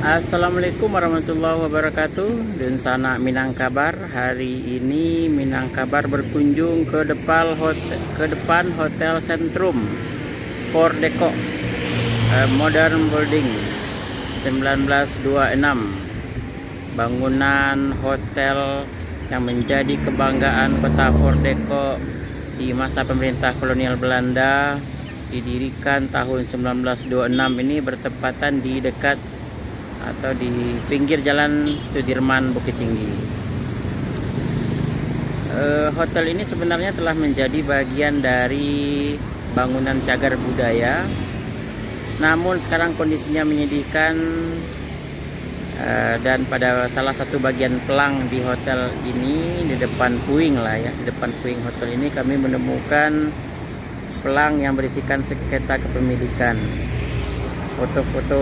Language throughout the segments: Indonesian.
Assalamualaikum warahmatullahi wabarakatuh. Dan sana Minangkabar. Hari ini Minangkabar berkunjung ke depan Hotel Sentrum for Deco Modern Building 1926. Bangunan hotel yang menjadi kebanggaan kota Fort Deco di masa pemerintah kolonial Belanda, didirikan tahun 1926 ini, bertepatan di dekat atau di pinggir jalan Sudirman Bukit Tinggi. Hotel ini sebenarnya telah menjadi bagian dari bangunan cagar budaya, namun sekarang kondisinya menyedihkan. Dan pada salah satu bagian pelang di hotel ini, di depan puing hotel ini, kami menemukan pelang yang berisikan sengketa kepemilikan. Foto-foto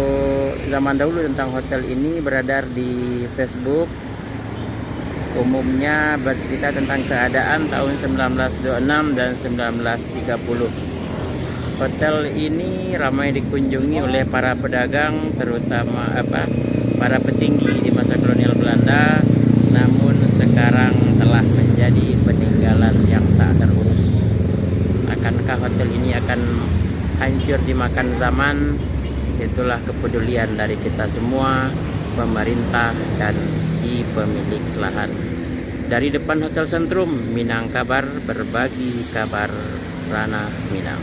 zaman dahulu tentang hotel ini beredar di Facebook. Umumnya bercerita tentang keadaan tahun 1926 dan 1930. Hotel ini ramai dikunjungi oleh para pedagang, terutama para petinggi di masa kolonial Belanda, namun sekarang telah menjadi peninggalan yang tak terurus. Akankah hotel ini akan hancur dimakan zaman? Itulah kepedulian dari kita semua, pemerintah dan si pemilik lahan. Dari depan Hotel Sentrum, Minangkabar, berbagi kabar Ranah Minang.